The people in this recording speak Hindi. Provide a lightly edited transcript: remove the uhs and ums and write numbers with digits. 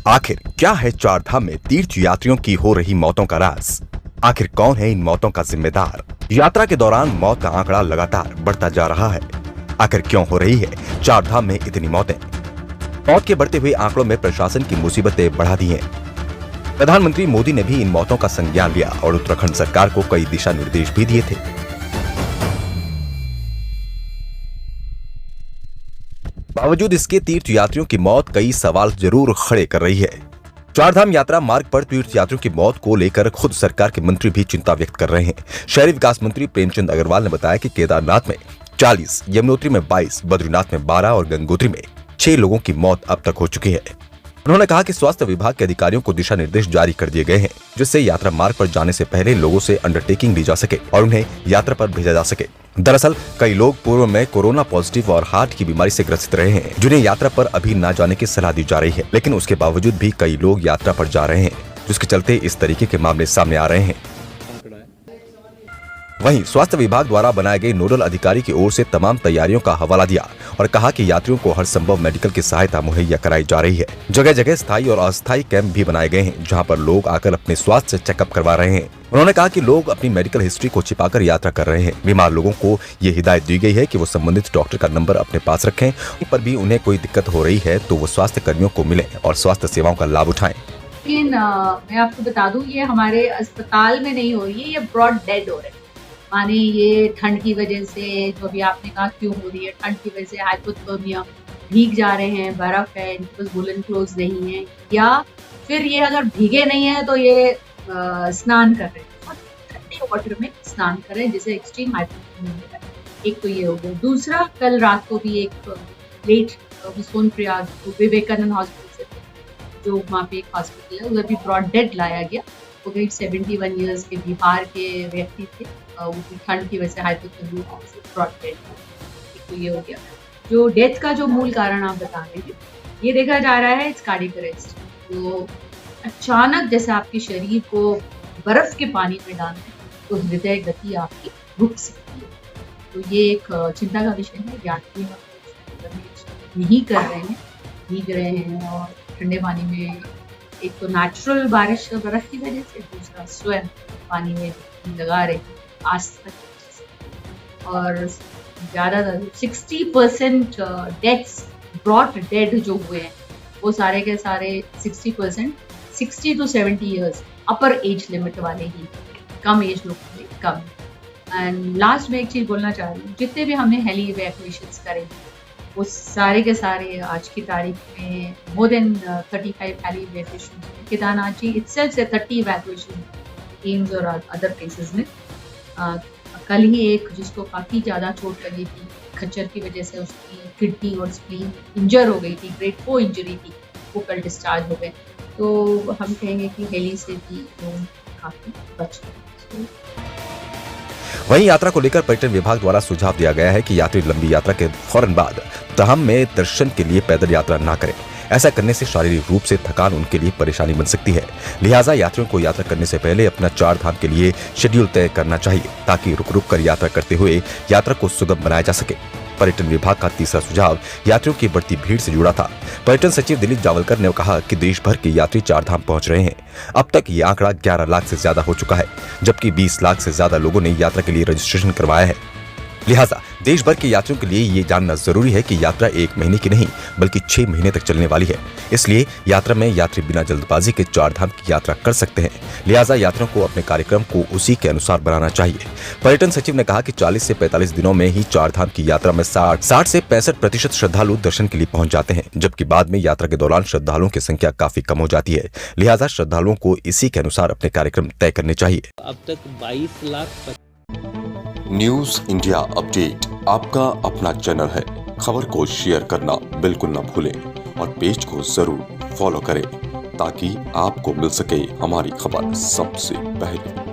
आखिर क्या है चार धाम में तीर्थ यात्रियों की हो रही मौतों का राज? आखिर कौन है इन मौतों का जिम्मेदार? यात्रा के दौरान मौत का आंकड़ा लगातार बढ़ता जा रहा है। आखिर क्यों हो रही है चार धाम में इतनी मौतें? मौत के बढ़ते हुए आंकड़ों में प्रशासन की मुसीबतें बढ़ा दी हैं। प्रधानमंत्री मोदी ने भी इन मौतों का संज्ञान लिया और उत्तराखंड सरकार को कई दिशा निर्देश भी दिए थे। बावजूद इसके तीर्थ यात्रियों की मौत कई सवाल जरूर खड़े कर रही है। चारधाम यात्रा मार्ग पर तीर्थ यात्रियों की मौत को लेकर खुद सरकार के मंत्री भी चिंता व्यक्त कर रहे हैं। शहरी विकास मंत्री प्रेमचंद अग्रवाल ने बताया कि केदारनाथ में 40, यमुनोत्री में 22, बद्रीनाथ में 12 और गंगोत्री में 6 लोगों की मौत अब तक हो चुकी है। उन्होंने कहा कि स्वास्थ्य विभाग के अधिकारियों को दिशा निर्देश जारी कर दिए गए हैं, जिससे यात्रा मार्ग पर जाने से पहले लोगों से अंडरटेकिंग ली जा सके और उन्हें यात्रा पर भेजा जा सके। दरअसल कई लोग पूर्व में कोरोना पॉजिटिव और हार्ट की बीमारी से ग्रसित रहे हैं, जिन्हें यात्रा पर अभी न जाने की सलाह दी जा रही है, लेकिन उसके बावजूद भी कई लोग यात्रा पर जा रहे हैं, जिसके चलते इस तरीके के मामले सामने आ रहे हैं। वहीं स्वास्थ्य विभाग द्वारा बनाए गए नोडल अधिकारी की ओर से तमाम तैयारियों का हवाला दिया और कहा कि यात्रियों को हर संभव मेडिकल की सहायता मुहैया कराई जा रही है। जगह जगह स्थायी और अस्थायी कैंप भी बनाए गए हैं, जहां पर लोग आकर अपने स्वास्थ्य चेकअप करवा रहे हैं। उन्होंने कहा कि लोग अपनी मेडिकल हिस्ट्री को छिपाकर यात्रा कर रहे हैं। बीमार लोगों को ये हिदायत दी गई है कि वो संबंधित डॉक्टर का नंबर अपने पास रखें, पर भी उन्हें कोई दिक्कत हो रही है तो वो स्वास्थ्य कर्मियों को मिले और स्वास्थ्य सेवाओं का लाभ उठाएं। लेकिन मैं आपको बता दूं, ये हमारे अस्पताल में नहीं हो रही है, ये ब्रॉड डेड हो रहे हैं। माने ये ठंड की वजह से, जो भी आपने कहा क्यों हो रही है, ठंड की वजह से हाइपोथर्मिया, भीग जा रहे हैं, बर्फ है, इनके पास वुलन क्लोथ्स नहीं है, या फिर ये अगर भीगे नहीं है तो ये स्नान कर रहे हैं, ठंडे वाटर में स्नान कर रहे हैं, जिसे एक्सट्रीम हाइपोथर्मिया है। एक तो ये हो गया। दूसरा, कल रात को भी एक लेट सोनप्रयाग विवेकानंद हॉस्पिटल से, जो वहाँ पे एक हॉस्पिटल है, उधर भी ब्रॉड डेड लाया गया। वो करीब 71 ईयर्स के बिहार के व्यक्ति थे, वो ठंड की वजह से हाइपोथर्मिया से ब्रॉड डेड। तो ये हो गया। जो डेथ का जो मूल कारण आप बता रहे हैं, ये देखा जा रहा है, इट्स कार्डियक अरेस्ट। तो अचानक जैसे आपके शरीर को बर्फ के पानी में डाल दें तो हृदय गति आपकी रुक सकती है। तो ये एक चिंता का विषय है। यात्री नहीं कर रहे हैं, भीग रहे हैं और ठंडे पानी में, एक तो नेचुरल बारिश बर्फ की वजह से, दूसरा स्वयं पानी में लगा रहे आज तक। और ज़्यादातर 60% डेथ्स ब्रॉड डेड जो हुए हैं, वो सारे के सारे 60% 60 to 70 years upper age limit वाले ही, कम एज लोग कम। एंड लास्ट में एक चीज़ बोलना चाह रही हूँ, जितने भी हमने हेली इवैक्यूएशंस करे, वो सारे के सारे आज की तारीख में more than 35 heli evacuation. Kedarnath ji itself से 30 इवैक्यूएशन एम्स और अदर प्लेसेस में। कल ही एक जिसको काफ़ी ज़्यादा चोट लगी थी, खच्चर की वजह से उसकी किडनी और स्प्लीन इंजर हो गई थी, ग्रेड 4 इंजरी थी, वो कल डिस्चार्ज हो गए। तो हम कहेंगे कि हेली से भी लोग काफ़ी बच गए। वहीं यात्रा को लेकर पर्यटन विभाग द्वारा सुझाव दिया गया है कि यात्री लंबी यात्रा के फौरन बाद धाम में दर्शन के लिए पैदल यात्रा न करें। ऐसा करने से शारीरिक रूप से थकान उनके लिए परेशानी बन सकती है। लिहाजा यात्रियों को यात्रा करने से पहले अपना चार धाम के लिए शेड्यूल तय करना चाहिए, ताकि रुक रुक कर यात्रा करते हुए यात्रा को सुगम बनाया जा सके। पर्यटन विभाग का तीसरा सुझाव यात्रियों की बढ़ती भीड़ से जुड़ा था। पर्यटन सचिव दिलीप जावलकर ने कहा कि देश भर के यात्री चार धाम पहुंच रहे हैं। अब तक ये आंकड़ा 11 लाख से ज्यादा हो चुका है, जबकि 20 लाख से ज्यादा लोगों ने यात्रा के लिए रजिस्ट्रेशन करवाया है। लिहाजा देश भर के यात्रियों के लिए ये जानना जरूरी है कि यात्रा 1 महीने की नहीं बल्कि 6 महीने तक चलने वाली है। इसलिए यात्रा में यात्री बिना जल्दबाजी के चार धाम की यात्रा कर सकते हैं। लिहाजा यात्रियों को अपने कार्यक्रम को उसी के अनुसार बनाना चाहिए। पर्यटन सचिव ने कहा कि 40 से 45 दिनों में ही चार धाम की यात्रा में 60 से 65% श्रद्धालु दर्शन के लिए पहुंच जाते हैं, जबकि बाद में यात्रा के दौरान श्रद्धालुओं की संख्या काफी कम हो जाती है। लिहाजा श्रद्धालुओं को इसी के अनुसार अपने कार्यक्रम तय करने चाहिए। अब तक 22 लाख न्यूज इंडिया अपडेट आपका अपना चैनल है। खबर को शेयर करना बिल्कुल न भूलें और पेज को जरूर फॉलो करें, ताकि आपको मिल सके हमारी खबर सबसे पहले।